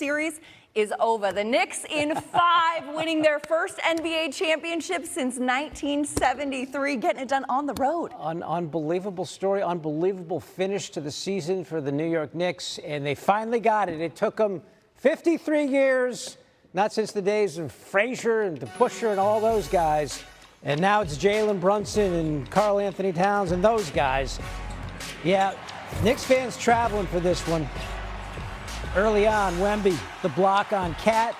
series is over. The Knicks in 5, winning their first NBA championship since 1973, getting it done on the road. An unbelievable story, unbelievable finish to the season for the New York Knicks, and they finally got it. It took them 53 years, not since the days of Frazier and DeBusschere and all those guys. And now it's Jalen Brunson and Karl Anthony Towns and those guys. Yeah, Knicks fans traveling for this one. Early on, Wemby, the block on Cat.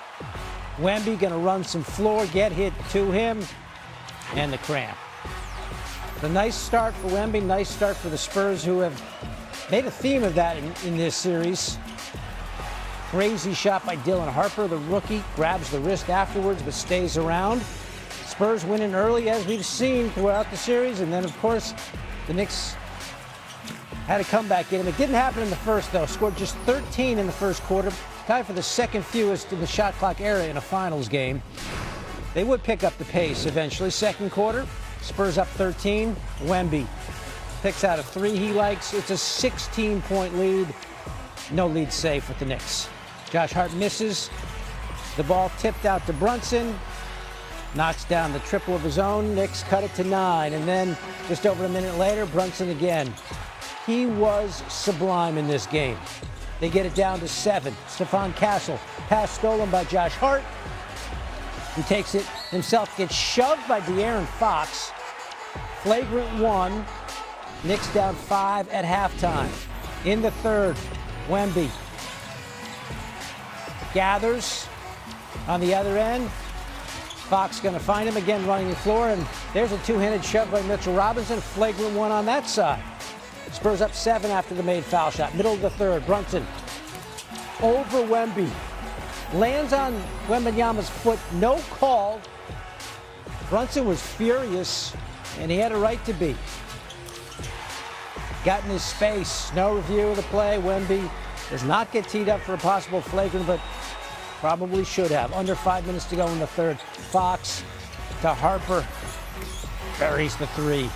Wemby going to run some floor, get hit to him, and the cramp. The nice start for Wemby, nice start for the Spurs, who have made a theme of that in this series. Crazy shot by Dylan Harper, the rookie, grabs the wrist afterwards but stays around. Spurs winning early, as we've seen throughout the series, and then, of course, the Knicks had a comeback in him. It didn't happen in the first, though. Scored just 13 in the first quarter, tied for the second fewest in the shot clock era in a finals game. They would pick up the pace eventually. Second quarter, Spurs up 13. Wemby picks out a 3 he likes. It's a 16-point lead. No lead safe with the Knicks. Josh Hart misses. The ball tipped out to Brunson. Knocks down the triple of his own. Knicks cut it to 9. And then just over a minute later, Brunson again. He was sublime in this game. They get it down to 7. Stephon Castle, pass stolen by Josh Hart. He takes it himself, gets shoved by De'Aaron Fox. Flagrant 1. Knicks down 5 at halftime. In the third, Wemby gathers on the other end. Fox going to find him again running the floor, and there's a two-handed shove by Mitchell Robinson. Flagrant 1 on that side. Spurs up 7 after the made foul shot. Middle of the third, Brunson over Wemby. Lands on Wembanyama's foot, no call. Brunson was furious, and he had a right to be. Got in his space, no review of the play. Wemby does not get teed up for a possible flagrant, but probably should have. Under 5 minutes to go in the third. Fox to Harper, buries the 3.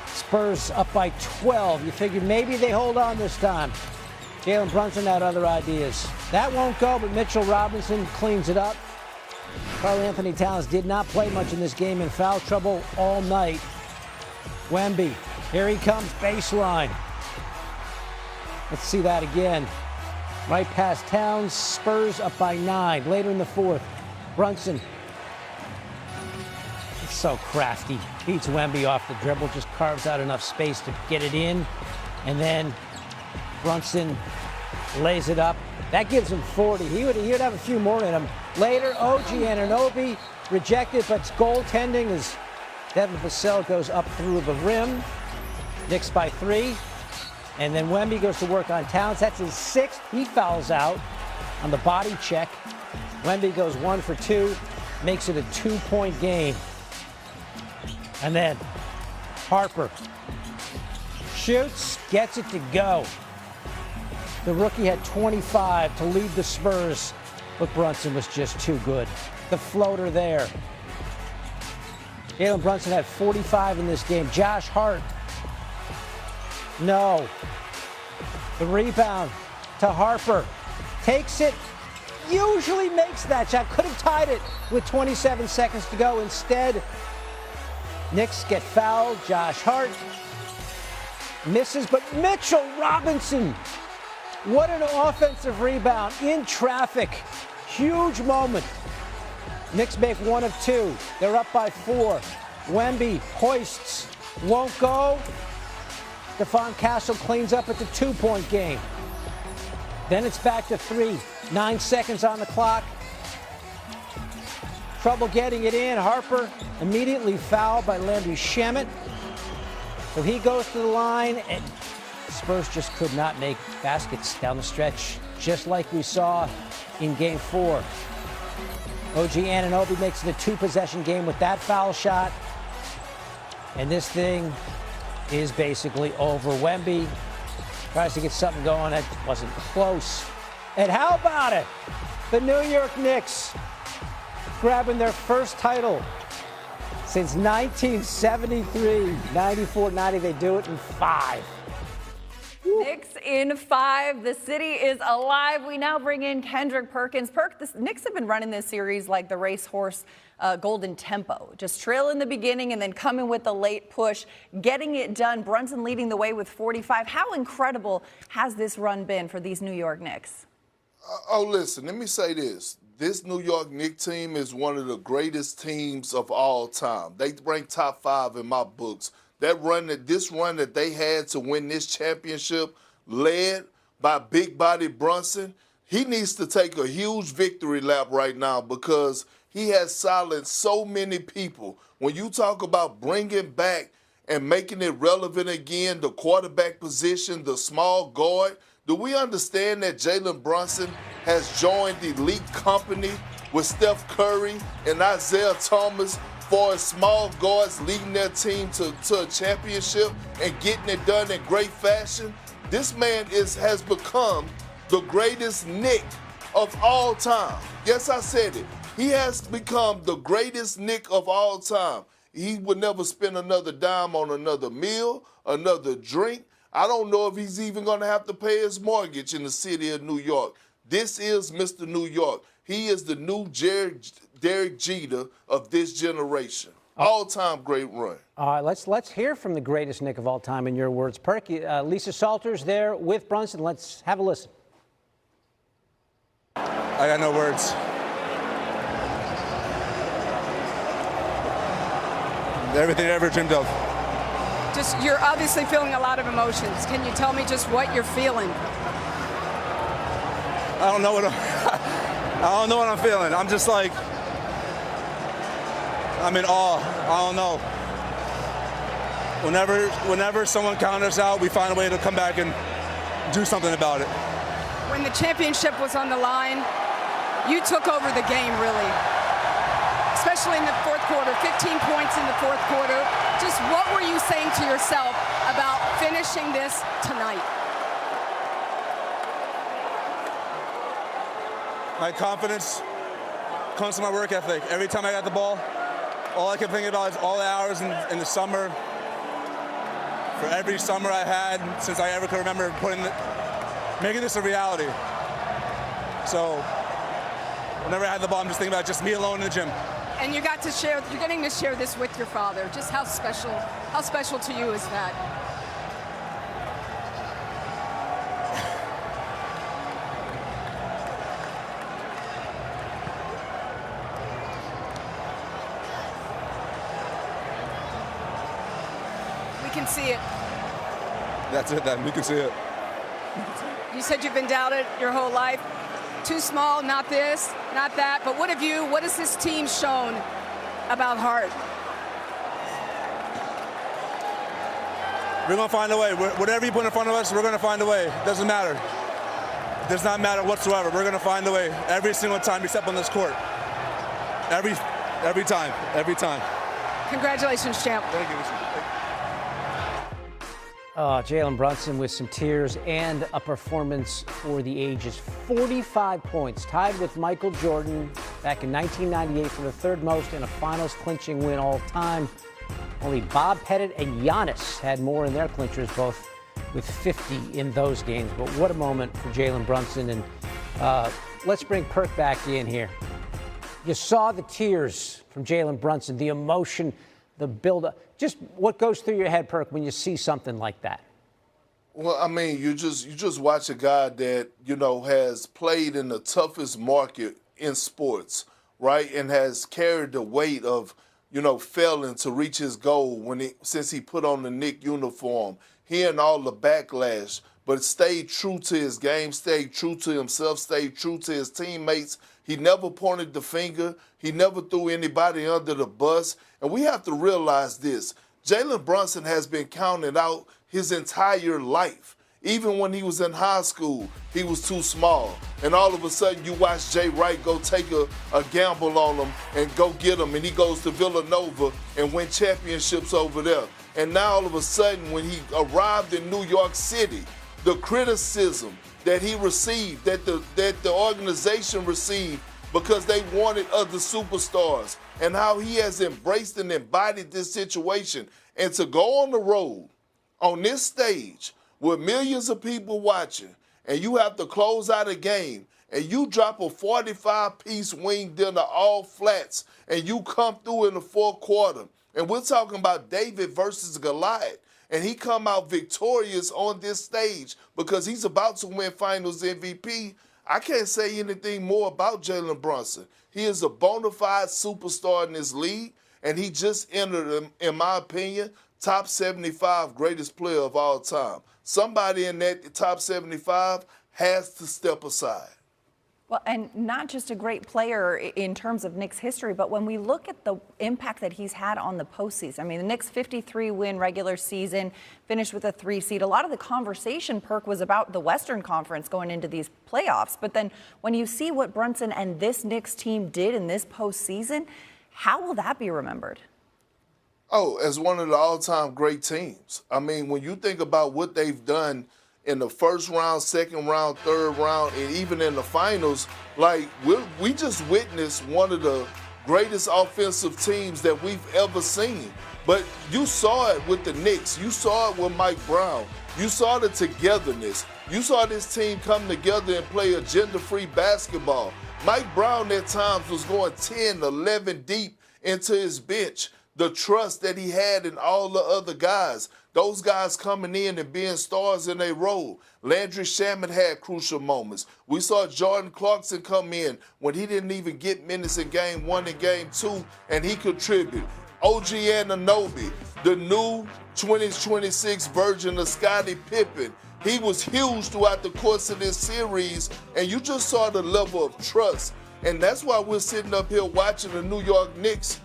Spurs up by 12. You figured maybe they hold on this time. Jalen Brunson had other ideas. That won't go, but Mitchell Robinson cleans it up. Karl Anthony Towns did not play much in this game, in foul trouble all night. Wemby, here he comes, baseline. Let's see that again. Right past Towns, Spurs up by 9. Later in the fourth, Brunson. So crafty. Beats Wemby off the dribble, just carves out enough space to get it in. And then Brunson lays it up. That gives him 40. He would have a few more in him. Later, OG Anunoby rejected, but it's goaltending as Devin Vassell goes up through the rim. Knicks by 3. And then Wemby goes to work on Towns. That's his 6th. He fouls out on the body check. Wemby goes 1 for 2, makes it a 2-point game. And then Harper shoots, gets it to go. The rookie had 25 to lead the Spurs, but Brunson was just too good. The floater there. Jalen Brunson had 45 in this game. Josh Hart, no. The rebound to Harper. Takes it, usually makes that shot. Could have tied it with 27 seconds to go. Instead, Knicks get fouled. Josh Hart misses, but Mitchell Robinson, what an offensive rebound in traffic. Huge moment. Knicks make 1 of 2. They're up by 4. Wemby hoists, won't go. Stephon Castle cleans up at the 2-point game. Then it's back to 3. 9 seconds on the clock. Trouble getting it in. Harper immediately fouled by Landry Shamet. So he goes to the line, and Spurs just could not make baskets down the stretch, just like we saw in Game 4. OG Anunoby makes it a 2-possession game with that foul shot. And this thing is basically over. Wemby tries to get something going. That wasn't close. And how about it? The New York Knicks grabbing their first title since 1973. 94-90, they do it in 5. Woo. Knicks in 5. The city is alive. We now bring in Kendrick Perkins. The Knicks have been running this series like the racehorse golden tempo. Just trail in the beginning and then come in with a late push, getting it done. Brunson leading the way with 45. How incredible has this run been for these New York Knicks? Listen, let me say this. This New York Knicks team is one of the greatest teams of all time. They rank top 5 in my books. This run that they had to win this championship, led by big body Brunson, he needs to take a huge victory lap right now because he has silenced so many people. When you talk about bringing back and making it relevant again, the quarterback position, the small guard, do we understand that Jalen Brunson has joined the elite company with Steph Curry and Isaiah Thomas for small guards leading their team to a championship and getting it done in great fashion? This man has become the greatest Knick of all time. Yes, I said it. He has become the greatest Knick of all time. He would never spend another dime on another meal, another drink. I don't know if he's even going to have to pay his mortgage in the city of New York. This is Mr. New York. He is the new Derek Jeter of this generation. All-time great run. All right, let's hear from the greatest Knick of all time in your words. Perky, Lisa Salters there with Brunson. Let's have a listen. I got no words. Everything I ever dreamed of. You're obviously feeling a lot of emotions. Can you tell me just what you're feeling? I don't know what I'm feeling. I'm just like, I'm in awe. I don't know. Whenever someone counters us out, we find a way to come back and do something about it. When the championship was on the line, you took over the game, really. Especially in the fourth quarter, 15 points in the fourth quarter. Just what were you saying to yourself about finishing this tonight? My confidence comes from my work ethic. Every time I got the ball, all I can think about is all the hours in the summer. For every summer I had since I ever could remember making this a reality. So whenever I had the ball, I'm just thinking about just me alone in the gym. And you're getting to share this with your father. Just how special to you is that? We can see it. That's it then, we can see it. You said you've been doubted your whole life. Too small, not this, not that. But what has this team shown about heart? We're going to find a way. Whatever you put in front of us, we're going to find a way. It doesn't matter. It does not matter whatsoever. We're going to find a way every single time we step on this court. Every time. Congratulations, champ. Thank you. Jalen Brunson with some tears and a performance for the ages. 45 points, tied with Michael Jordan back in 1998 for the third most in a finals clinching win all time. Only Bob Pettit and Giannis had more in their clinchers, both with 50 in those games. But what a moment for Jalen Brunson. And let's bring Perk back in here. You saw the tears from Jalen Brunson, the emotion, the build-up. Just what goes through your head, Perk, when you see something like that? Well, I mean, you just watch a guy that, has played in the toughest market in sports, right, and has carried the weight of, failing to reach his goal since he put on the Knicks uniform, hearing all the backlash, but stayed true to his game, stayed true to himself, stayed true to his teammates. He never pointed the finger. He never threw anybody under the bus. And we have to realize this. Jalen Brunson has been counted out his entire life. Even when he was in high school, he was too small. And all of a sudden, you watch Jay Wright go take a gamble on him and go get him. And he goes to Villanova and win championships over there. And now all of a sudden, when he arrived in New York City, the criticism that he received, that the organization received because they wanted other superstars, and how he has embraced and embodied this situation. And to go on the road on this stage with millions of people watching, and you have to close out a game, and you drop a 45-piece wing dinner all flats, and you come through in the fourth quarter, and we're talking about David versus Goliath, and he come out victorious on this stage because he's about to win Finals MVP, I can't say anything more about Jalen Brunson. He is a bona fide superstar in this league, and he just entered, in my opinion, top 75 greatest player of all time. Somebody in that top 75 has to step aside. Well, and not just a great player in terms of Knicks history, but when we look at the impact that he's had on the postseason. I mean, the Knicks 53-win regular season, finished with a 3 seed. A lot of the conversation, Perk, was about the Western Conference going into these playoffs. But then when you see what Brunson and this Knicks team did in this postseason, how will that be remembered? Oh, as one of the all-time great teams. I mean, when you think about what they've done in the first round, second round, third round, and even in the finals, like we just witnessed one of the greatest offensive teams that we've ever seen. But you saw it with the Knicks. You saw it with Mike Brown. You saw the togetherness. You saw this team come together and play agenda-free basketball. Mike Brown at times was going 10, 11 deep into his bench. The trust that he had in all the other guys. Those guys coming in and being stars in their role. Landry Shamet had crucial moments. We saw Jordan Clarkson come in when he didn't even get minutes in game 1 and game 2, and he contributed. OG Anunoby, the new 2026 version of Scottie Pippen. He was huge throughout the course of this series, and you just saw the level of trust. And that's why we're sitting up here watching the New York Knicks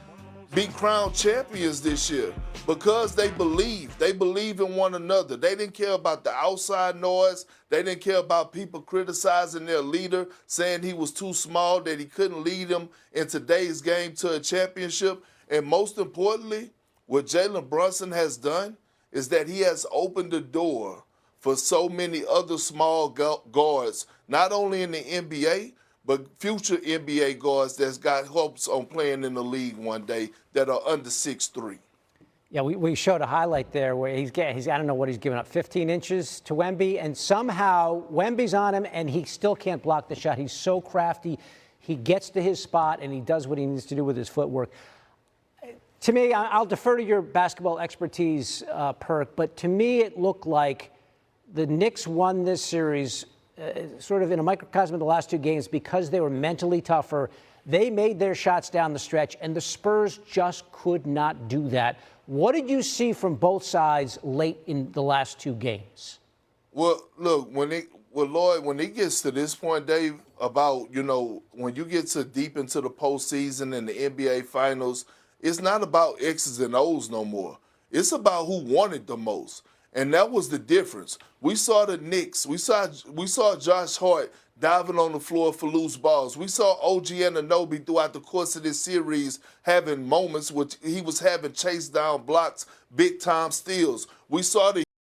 be crowned champions this year, because they believe in one another. They didn't care about the outside noise. They didn't care about people criticizing their leader, saying he was too small, that he couldn't lead them in today's game to a championship. And most importantly, what Jalen Brunson has done is that he has opened the door for so many other small guards, not only in the NBA, but future NBA guards that's got hopes on playing in the league one day that are under 6'3". Yeah, we showed a highlight there where he's I don't know what he's given up, 15 inches to Wemby, and somehow Wemby's on him and he still can't block the shot. He's so crafty. He gets to his spot and he does what he needs to do with his footwork. To me, I'll defer to your basketball expertise, Perk, but to me it looked like the Knicks won this series sort of in a microcosm of the last 2 games because they were mentally tougher. They made their shots down the stretch, and the Spurs just could not do that. What did you see from both sides late in the last 2 games? Well, look, Lloyd, when it gets to this point, Dave, about, when you get to deep into the postseason and the NBA Finals, it's not about X's and O's no more. It's about who wanted the most. And that was the difference. We saw the Knicks. We saw Josh Hart diving on the floor for loose balls. We saw OG Anunoby throughout the course of this series having moments which he was having chase down blocks, big-time steals. We saw the